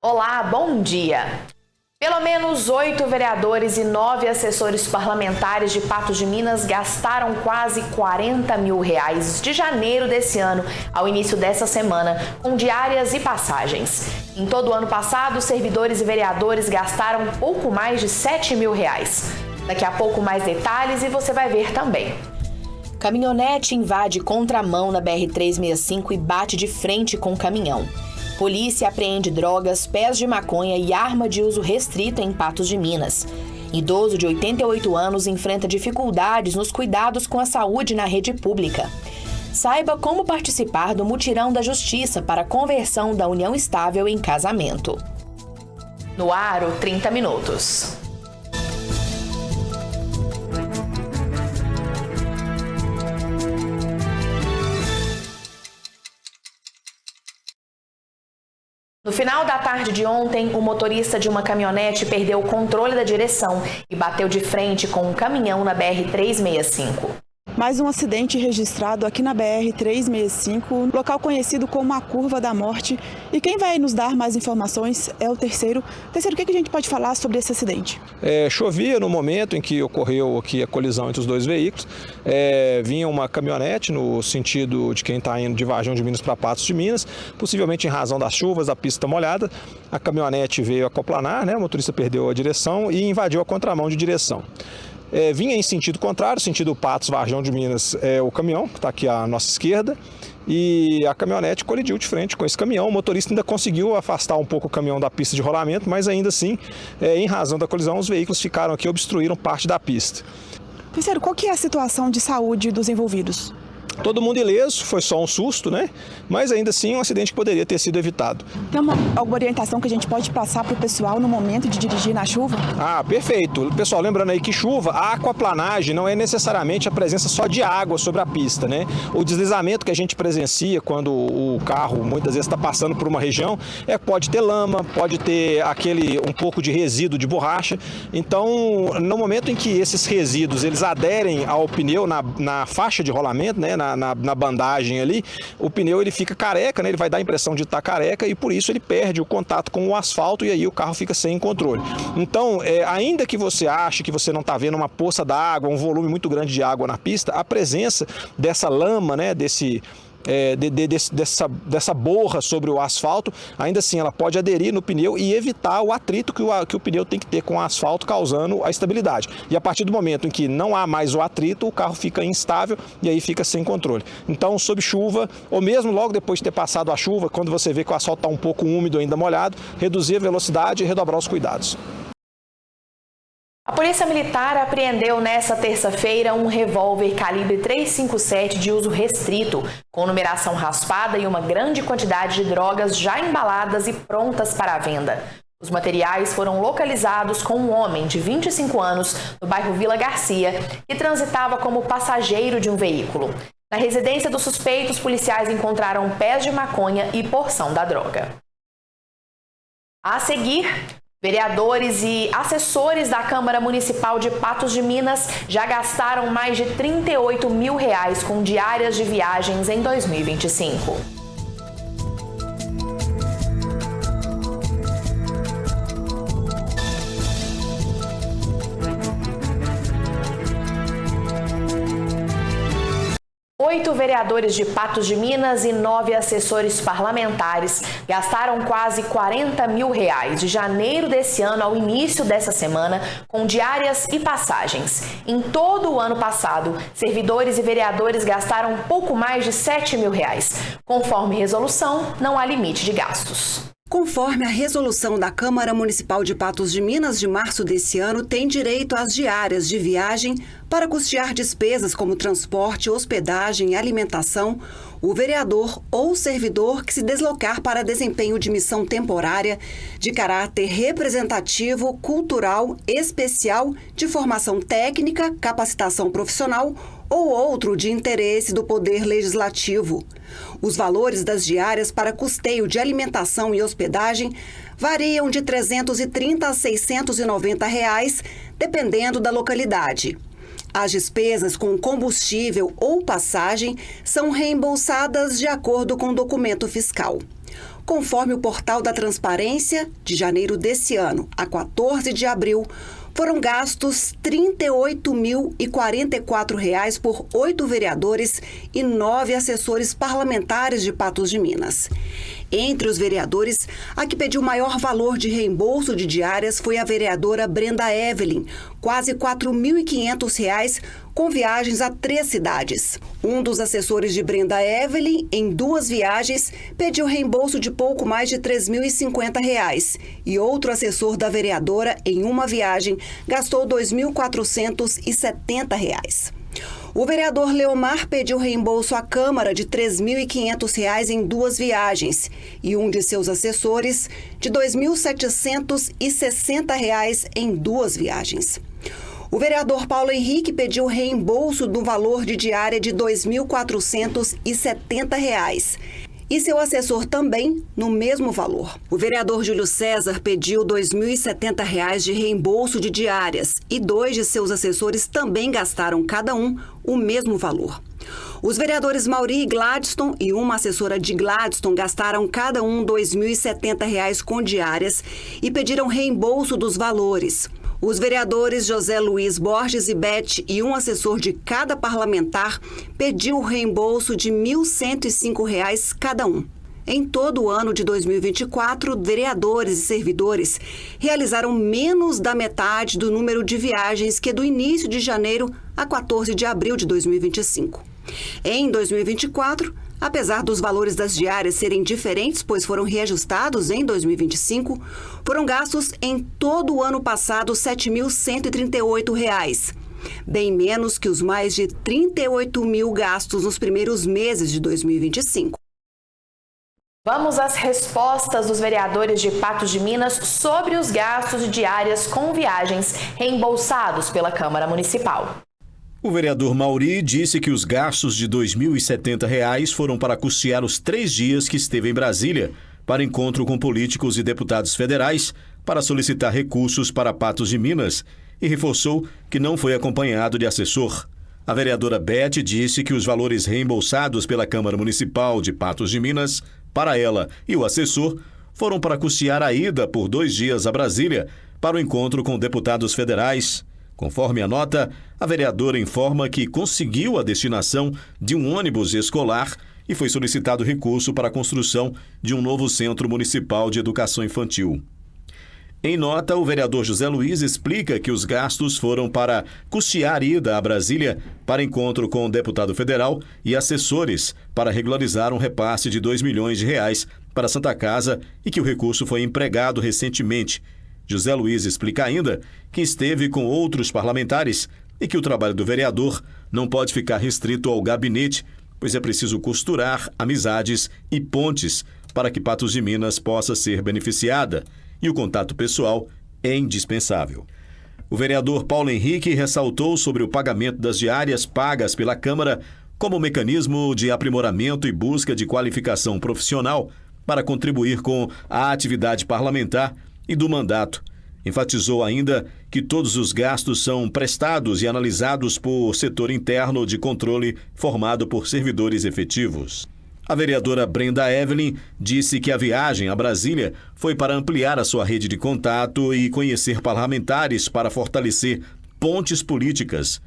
Olá, bom dia! Pelo menos 8 vereadores e 9 assessores parlamentares de Patos de Minas gastaram quase R$40 mil de janeiro desse ano ao início dessa semana, com diárias e passagens. Em todo o ano passado, servidores e vereadores gastaram pouco mais de R$7 mil. Daqui a pouco mais detalhes e você vai ver também. Caminhonete invade contramão na BR-365 e bate de frente com o caminhão. Polícia apreende drogas, pés de maconha e arma de uso restrito em Patos de Minas. Idoso de 88 anos enfrenta dificuldades nos cuidados com a saúde na rede pública. Saiba como participar do mutirão da Justiça para a conversão da união estável em casamento. No ar, o 30 Minutos. No final da tarde de ontem, o motorista de uma caminhonete perdeu o controle da direção e bateu de frente com um caminhão na BR-365. Mais um acidente registrado aqui na BR-365, local conhecido como a Curva da Morte. E quem vai nos dar mais informações é o Terceiro. Terceiro, o que a gente pode falar sobre esse acidente? Chovia no momento em que ocorreu aqui a colisão entre os dois veículos. Vinha uma caminhonete no sentido de quem está indo de Varjão de Minas para Patos de Minas, possivelmente em razão das chuvas, a pista molhada. A caminhonete veio acoplanar, o motorista perdeu a direção e invadiu a contramão de direção. Vinha em sentido contrário, sentido Patos, Varjão de Minas, o caminhão, que está aqui à nossa esquerda, e a caminhonete colidiu de frente com esse caminhão. O motorista ainda conseguiu afastar um pouco o caminhão da pista de rolamento, mas ainda assim, em razão da colisão, os veículos ficaram aqui e obstruíram parte da pista. Terceiro, qual que é a situação de saúde dos envolvidos? Todo mundo ileso, foi só um susto, mas ainda assim um acidente que poderia ter sido evitado. Tem alguma orientação que a gente pode passar para o pessoal no momento de dirigir na chuva? Perfeito. Pessoal, lembrando aí que chuva, a aquaplanagem não é necessariamente a presença só de água sobre a pista, O deslizamento que a gente presencia quando o carro muitas vezes está passando por uma região, pode ter lama, pode ter um pouco de resíduo de borracha. Então, no momento em que esses resíduos eles aderem ao pneu na faixa de rolamento, na bandagem ali, o pneu ele fica careca, ele vai dar a impressão de estar careca e por isso ele perde o contato com o asfalto e aí o carro fica sem controle. Então, ainda que você ache que você não está vendo uma poça d'água, um volume muito grande de água na pista, a presença dessa lama, dessa borra sobre o asfalto, ainda assim ela pode aderir no pneu e evitar o atrito que o pneu tem que ter com o asfalto, causando a estabilidade. E a partir do momento em que não há mais o atrito, o carro fica instável e aí fica sem controle. Então, sob chuva, ou mesmo logo depois de ter passado a chuva, quando você vê que o asfalto está um pouco úmido, ainda molhado, reduzir a velocidade e redobrar os cuidados. A Polícia Militar apreendeu nesta terça-feira um revólver calibre .357 de uso restrito, com numeração raspada e uma grande quantidade de drogas já embaladas e prontas para a venda. Os materiais foram localizados com um homem de 25 anos no bairro Vila Garcia, que transitava como passageiro de um veículo. Na residência do suspeito, os policiais encontraram pés de maconha e porção da droga. A seguir, vereadores e assessores da Câmara Municipal de Patos de Minas já gastaram mais de R$38 mil com diárias de viagens em 2025. Oito vereadores de Patos de Minas e 9 assessores parlamentares gastaram quase R$40 mil de janeiro desse ano ao início dessa semana com diárias e passagens. Em todo o ano passado, servidores e vereadores gastaram pouco mais de R$7 mil. Conforme resolução, não há limite de gastos. Conforme a resolução da Câmara Municipal de Patos de Minas de março desse ano, tem direito às diárias de viagem para custear despesas como transporte, hospedagem e alimentação, o vereador ou servidor que se deslocar para desempenho de missão temporária de caráter representativo, cultural, especial, de formação técnica, capacitação profissional ou outro de interesse do Poder Legislativo. Os valores das diárias para custeio de alimentação e hospedagem variam de R$ 330 a R$ 690, dependendo da localidade. As despesas com combustível ou passagem são reembolsadas de acordo com o documento fiscal. Conforme o portal da Transparência, de janeiro desse ano a 14 de abril, foram gastos R$ 38.044 por 8 vereadores e 9 assessores parlamentares de Patos de Minas. Entre os vereadores, a que pediu maior valor de reembolso de diárias foi a vereadora Brenda Evelyn, quase R$ 4.500, com viagens a 3 cidades. Um dos assessores de Brenda Evelyn, em 2 viagens, pediu reembolso de pouco mais de R$ 3.050 e outro assessor da vereadora, em uma viagem, gastou R$ 2.470. O vereador Leomar pediu reembolso à Câmara de R$ 3.500 em 2 viagens e um de seus assessores de R$ 2.760 em 2 viagens. O vereador Paulo Henrique pediu reembolso do valor de diária de R$ 2.470 e seu assessor também no mesmo valor. O vereador Júlio César pediu R$ 2.070 de reembolso de diárias e 2 de seus assessores também gastaram cada um o mesmo valor. Os vereadores Mauri e Gladstone e uma assessora de Gladstone gastaram cada um R$ 2.070 com diárias e pediram reembolso dos valores. Os vereadores José Luiz Borges e Beth e um assessor de cada parlamentar pediu o reembolso de R$ 1.105 cada um. Em todo o ano de 2024, vereadores e servidores realizaram menos da metade do número de viagens que do início de janeiro a 14 de abril de 2025. Em 2024, apesar dos valores das diárias serem diferentes, pois foram reajustados em 2025, foram gastos em todo o ano passado R$ 7.138, bem menos que os mais de 38 mil gastos nos primeiros meses de 2025. Vamos às respostas dos vereadores de Patos de Minas sobre os gastos de diárias com viagens reembolsados pela Câmara Municipal. O vereador Mauri disse que os gastos de R$ 2.070 foram para custear os 3 dias que esteve em Brasília para encontro com políticos e deputados federais para solicitar recursos para Patos de Minas e reforçou que não foi acompanhado de assessor. A vereadora Beth disse que os valores reembolsados pela Câmara Municipal de Patos de Minas para ela e o assessor foram para custear a ida por 2 dias a Brasília para o encontro com deputados federais. Conforme a nota, a vereadora informa que conseguiu a destinação de um ônibus escolar e foi solicitado recurso para a construção de um novo Centro Municipal de Educação Infantil. Em nota, o vereador José Luiz explica que os gastos foram para custear ida a Brasília para encontro com o deputado federal e assessores para regularizar um repasse de R$ 2 milhões para a Santa Casa e que o recurso foi empregado recentemente. José Luiz explica ainda que esteve com outros parlamentares e que o trabalho do vereador não pode ficar restrito ao gabinete, pois é preciso costurar amizades e pontes para que Patos de Minas possa ser beneficiada, e o contato pessoal é indispensável. O vereador Paulo Henrique ressaltou sobre o pagamento das diárias pagas pela Câmara como mecanismo de aprimoramento e busca de qualificação profissional para contribuir com a atividade parlamentar e do mandato. Enfatizou ainda que todos os gastos são prestados e analisados por setor interno de controle formado por servidores efetivos. A vereadora Brenda Evelyn disse que a viagem a Brasília foi para ampliar a sua rede de contato e conhecer parlamentares para fortalecer pontes políticas.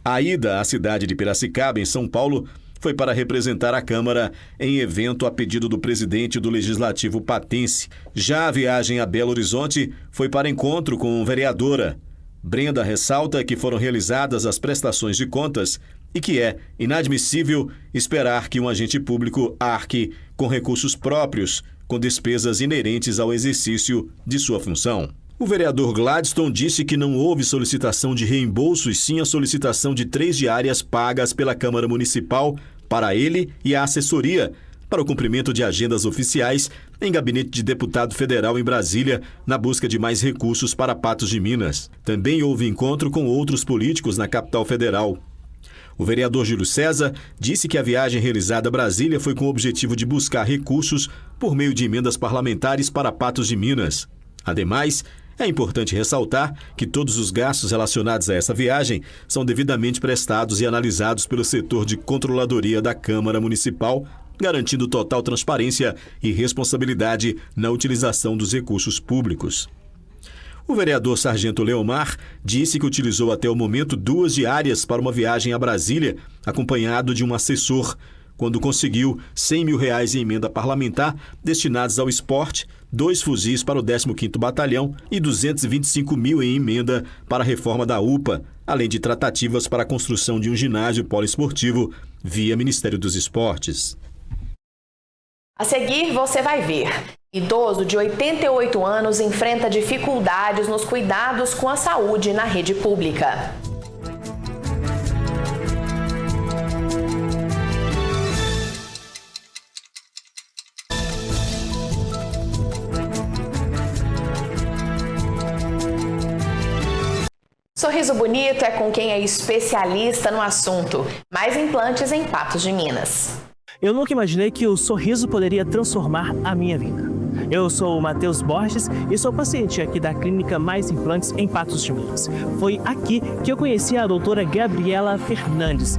A ida à cidade de Piracicaba, em São Paulo, foi para representar a Câmara em evento a pedido do presidente do Legislativo patense. Já a viagem a Belo Horizonte foi para encontro com vereadora. Brenda ressalta que foram realizadas as prestações de contas e que é inadmissível esperar que um agente público arque com recursos próprios, com despesas inerentes ao exercício de sua função. O vereador Gladstone disse que não houve solicitação de reembolso e sim a solicitação de 3 diárias pagas pela Câmara Municipal para ele e a assessoria para o cumprimento de agendas oficiais em gabinete de deputado federal em Brasília, na busca de mais recursos para Patos de Minas. Também houve encontro com outros políticos na capital federal. O vereador Júlio César disse que a viagem realizada a Brasília foi com o objetivo de buscar recursos por meio de emendas parlamentares para Patos de Minas. Ademais, é importante ressaltar que todos os gastos relacionados a essa viagem são devidamente prestados e analisados pelo setor de controladoria da Câmara Municipal garantindo total transparência e responsabilidade na utilização dos recursos públicos. O vereador Sargento Leomar disse que utilizou até o momento 2 diárias para uma viagem a Brasília, acompanhado de um assessor, quando conseguiu R$100 mil em emenda parlamentar destinados ao esporte, 2 fuzis para o 15º Batalhão e R$225 mil em emenda para a reforma da UPA, além de tratativas para a construção de um ginásio poliesportivo via Ministério dos Esportes. A seguir, você vai ver. Idoso de 88 anos enfrenta dificuldades nos cuidados com a saúde na rede pública. Sorriso Bonito é com quem é especialista no assunto. Mais implantes em Patos de Minas. Eu nunca imaginei que o sorriso poderia transformar a minha vida. Eu sou o Matheus Borges e sou paciente aqui da Clínica Mais Implantes em Patos de Minas. Foi aqui que eu conheci a doutora Gabriela Fernandes.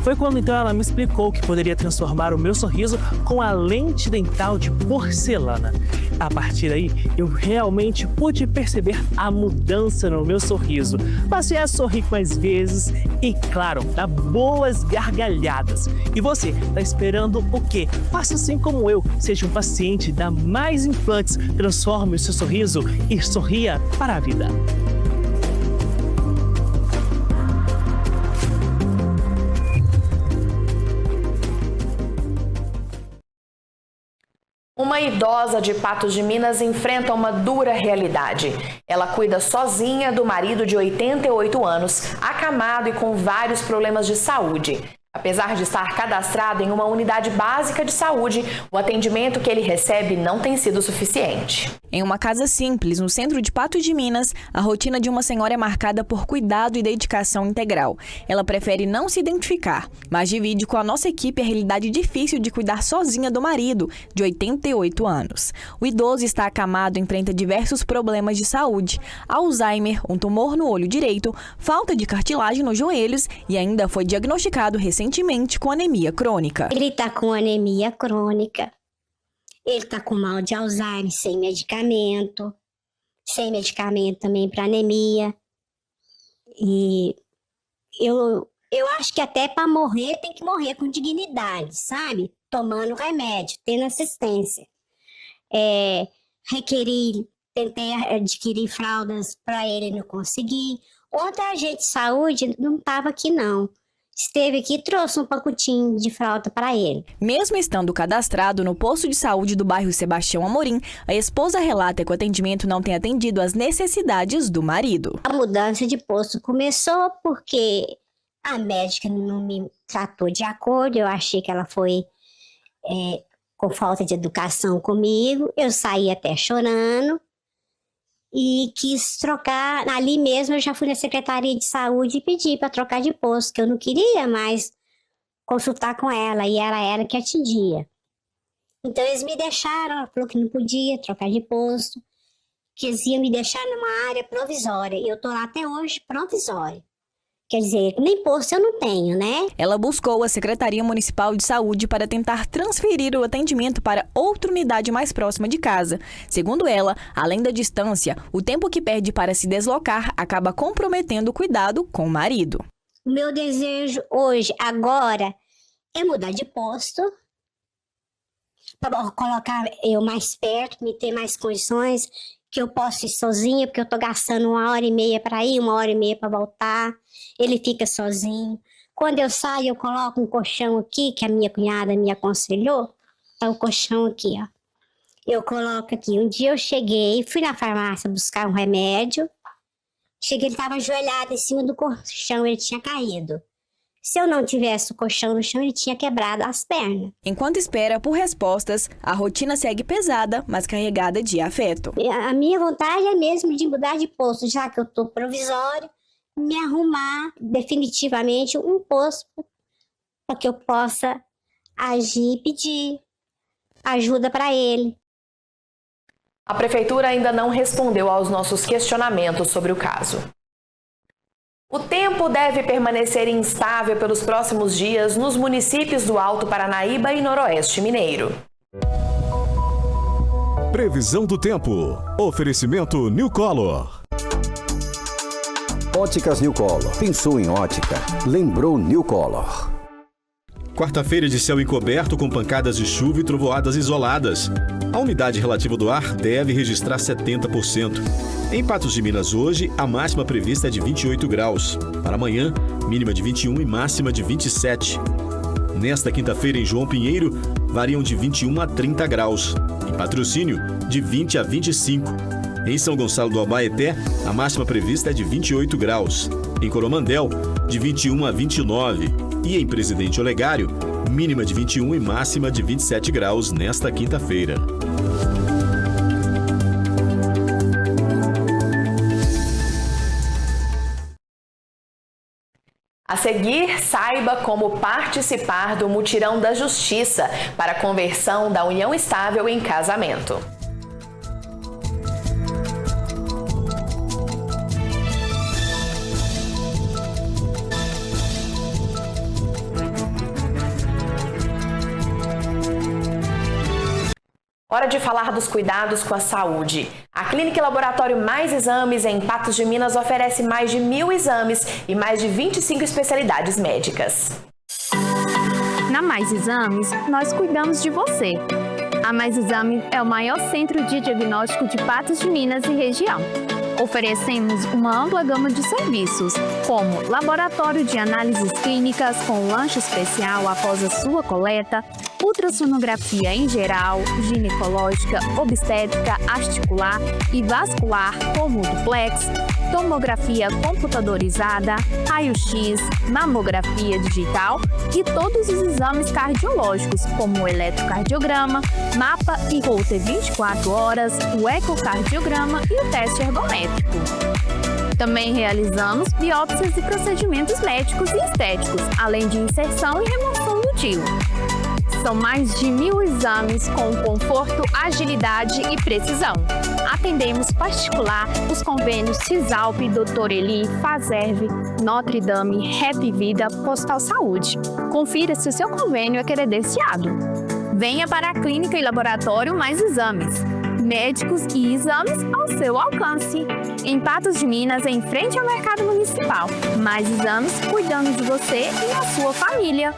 Foi quando então ela me explicou que poderia transformar o meu sorriso com a lente dental de porcelana. A partir daí, eu realmente pude perceber a mudança no meu sorriso. Passei a sorrir mais vezes e, claro, dar boas gargalhadas. E você, tá esperando o quê? Faça assim como eu, seja um paciente da Mais Implantes, transforme o seu sorriso e sorria para a vida. Uma idosa de Patos de Minas enfrenta uma dura realidade. Ela cuida sozinha do marido de 88 anos, acamado e com vários problemas de saúde. Apesar de estar cadastrado em uma unidade básica de saúde, o atendimento que ele recebe não tem sido suficiente. Em uma casa simples, no centro de Patos de Minas, a rotina de uma senhora é marcada por cuidado e dedicação integral. Ela prefere não se identificar, mas divide com a nossa equipe a realidade difícil de cuidar sozinha do marido, de 88 anos. O idoso está acamado e enfrenta diversos problemas de saúde: Alzheimer, um tumor no olho direito, falta de cartilagem nos joelhos e ainda foi diagnosticado recentemente com anemia crônica. Ele está com anemia crônica. Ele está com mal de Alzheimer, sem medicamento também para anemia. E eu acho que até para morrer tem que morrer com dignidade, sabe? Tomando remédio, tendo assistência. Tentei adquirir fraldas para ele, não consegui. Outra agente de saúde não estava aqui não. Esteve aqui e trouxe um pacotinho de fralda para ele. Mesmo estando cadastrado no posto de saúde do bairro Sebastião Amorim, a esposa relata que o atendimento não tem atendido às necessidades do marido. A mudança de posto começou porque a médica não me tratou de acordo. Eu achei que ela foi com falta de educação comigo. Eu saí até chorando e quis trocar. Ali mesmo eu já fui na Secretaria de Saúde e pedi para trocar de posto, que eu não queria mais consultar com ela, e ela era que atendia. Então eles me deixaram, ela falou que não podia trocar de posto, que eles iam me deixar numa área provisória, e eu tô lá até hoje provisória. Quer dizer, nem posto eu não tenho, né? Ela buscou a Secretaria Municipal de Saúde para tentar transferir o atendimento para outra unidade mais próxima de casa. Segundo ela, além da distância, o tempo que perde para se deslocar acaba comprometendo o cuidado com o marido. O meu desejo hoje, agora, é mudar de posto, para colocar eu mais perto, me ter mais condições, que eu posso ir sozinha, porque eu tô gastando 1h30 para ir, 1h30 para voltar. Ele fica sozinho. Quando eu saio, eu coloco um colchão aqui, que a minha cunhada me aconselhou. Tá o colchão aqui, ó. Eu coloco aqui. Um dia eu cheguei, fui na farmácia buscar um remédio. Cheguei, ele estava ajoelhado em cima do colchão, ele tinha caído. Se eu não tivesse o colchão no chão, ele tinha quebrado as pernas. Enquanto espera por respostas, a rotina segue pesada, mas carregada de afeto. A minha vontade é mesmo de mudar de posto, já que eu estou provisório, me arrumar definitivamente um posto para que eu possa agir e pedir ajuda para ele. A Prefeitura ainda não respondeu aos nossos questionamentos sobre o caso. O tempo deve permanecer instável pelos próximos dias nos municípios do Alto Paranaíba e Noroeste Mineiro. Previsão do tempo. Oferecimento New Color. Óticas New Color. Pensou em ótica? Lembrou New Color. Quarta-feira de céu encoberto com pancadas de chuva e trovoadas isoladas. A umidade relativa do ar deve registrar 70%. Em Patos de Minas hoje, a máxima prevista é de 28 graus. Para amanhã, mínima de 21 e máxima de 27. Nesta quinta-feira em João Pinheiro, variam de 21 a 30 graus. Em Patrocínio, de 20 a 25. Em São Gonçalo do Abaeté, a máxima prevista é de 28 graus. Em Coromandel, de 21 a 29. E em Presidente Olegário, mínima de 21 e máxima de 27 graus nesta quinta-feira. A seguir, saiba como participar do Mutirão da Justiça para a conversão da união estável em casamento. Hora de falar dos cuidados com a saúde. A Clínica e Laboratório Mais Exames em Patos de Minas oferece mais de 1.000 exames e mais de 25 especialidades médicas. Na Mais Exames, nós cuidamos de você. A Mais Exames é o maior centro de diagnóstico de Patos de Minas e região. Oferecemos uma ampla gama de serviços, como laboratório de análises clínicas com lanche especial após a sua coleta, ultrassonografia em geral, ginecológica, obstétrica, articular e vascular como duplex, tomografia computadorizada, raio-x, mamografia digital e todos os exames cardiológicos, como o eletrocardiograma, mapa e Holter 24 horas, o ecocardiograma e o teste ergométrico. Também realizamos biópsias e procedimentos médicos e estéticos, além de inserção e remoção do DIU. São mais de 1.000 exames com conforto, agilidade e precisão. Atendemos particular os convênios Cisalp, Doutor Eli, Faserv, Notre Dame, Rap Vida, Postal Saúde. Confira se o seu convênio é credenciado. Venha para a Clínica e Laboratório Mais Exames. Médicos e exames ao seu alcance. Em Patos de Minas, em frente ao Mercado Municipal. Mais Exames cuidando de você e da sua família.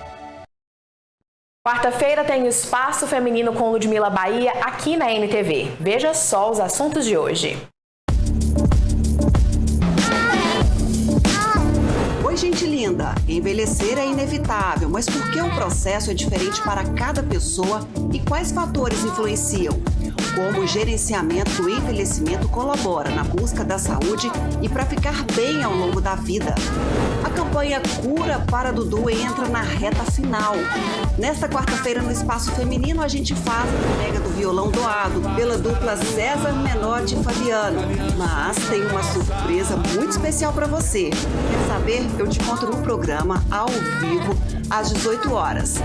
Quarta-feira tem o Espaço Feminino com Ludmila Bahia aqui na NTV. Veja só os assuntos de hoje. Oi, gente linda! Envelhecer é inevitável, mas por que o processo é diferente para cada pessoa e quais fatores influenciam? Como o gerenciamento do envelhecimento colabora na busca da saúde e para ficar bem ao longo da vida. A campanha Cura para Dudu entra na reta final. Nesta quarta-feira, no Espaço Feminino, a gente faz a entrega do violão doado pela dupla César Menotti e Fabiano. Mas tem uma surpresa muito especial para você. Quer saber? Eu te conto no programa, ao vivo, às 18 horas.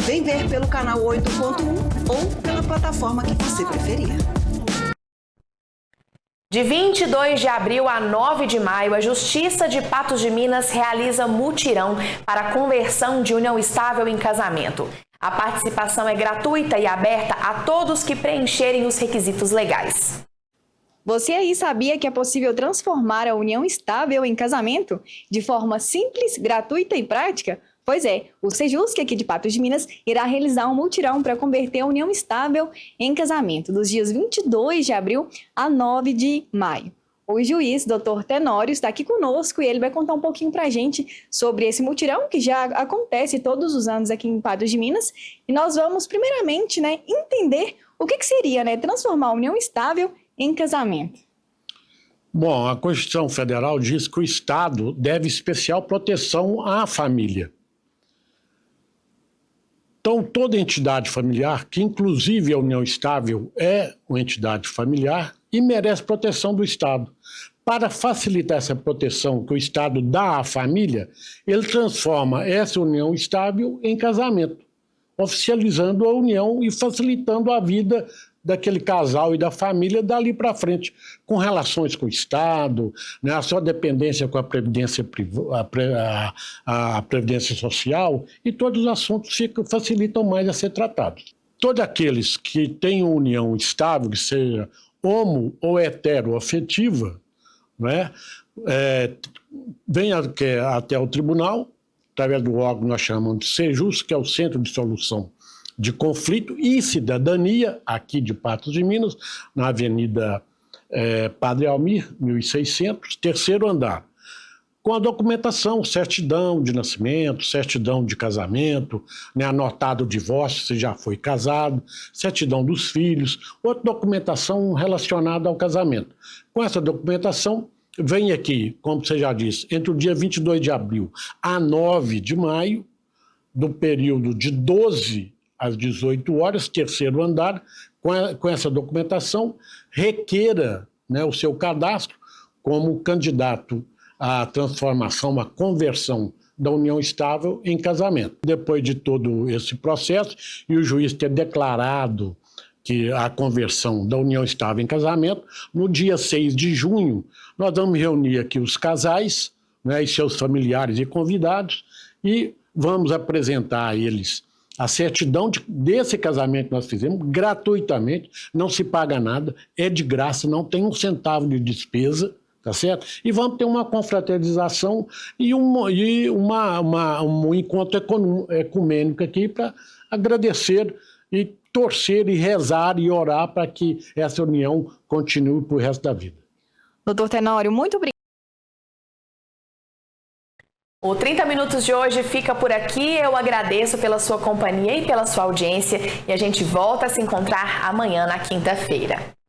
Vem ver pelo canal 8.1 ou pela plataforma que você preferir. De 22 de abril a 9 de maio, a Justiça de Patos de Minas realiza mutirão para a conversão de união estável em casamento. A participação é gratuita e aberta a todos que preencherem os requisitos legais. Você aí sabia que é possível transformar a união estável em casamento de forma simples, gratuita e prática? Pois é, o Sejusc aqui de Patos de Minas irá realizar um mutirão para converter a união estável em casamento, dos dias 22 de abril a 9 de maio. O juiz, Dr. Tenório, está aqui conosco e ele vai contar um pouquinho para a gente sobre esse mutirão que já acontece todos os anos aqui em Patos de Minas. E nós vamos, primeiramente, entender o que seria transformar a união estável em casamento. Bom, a Constituição Federal diz que o Estado deve especial proteção à família. Então, toda entidade familiar, que inclusive a união estável é uma entidade familiar e merece proteção do Estado. Para facilitar essa proteção que o Estado dá à família, ele transforma essa união estável em casamento, oficializando a união e facilitando a vida daquele casal e da família dali para frente, com relações com o Estado, né, a sua dependência com a Previdência, a Previdência Social, e todos os assuntos facilitam mais a ser tratados. Todos aqueles que têm união estável, que seja homo ou heteroafetiva, né, vem até o tribunal, através do órgão que nós chamamos de Sejus, que é o Centro de Solução de Conflito e Cidadania, aqui de Patos de Minas, na Avenida Padre Almir, 1600, terceiro andar, com a documentação, certidão de nascimento, certidão de casamento, né, anotado o divórcio, se já foi casado, certidão dos filhos, outra documentação relacionada ao casamento. Com essa documentação, vem aqui, como você já disse, entre o dia 22 de abril a 9 de maio, do período de 12 às 18 horas, terceiro andar, com essa documentação, requeira, né, o seu cadastro como candidato à transformação, à conversão da união estável em casamento. Depois de todo esse processo, e o juiz ter declarado que a conversão da união estável em casamento, no dia 6 de junho, nós vamos reunir aqui os casais, né, e seus familiares e convidados, e vamos apresentar a eles a certidão desse casamento que nós fizemos, gratuitamente, não se paga nada, é de graça, não tem um centavo de despesa, tá certo? E vamos ter uma confraternização e um encontro ecumênico aqui para agradecer e torcer e rezar e orar para que essa união continue para o resto da vida. Doutor Tenório, muito obrigado. O 30 Minutos de hoje fica por aqui. Eu agradeço pela sua companhia e pela sua audiência. E a gente volta a se encontrar amanhã, na quinta-feira.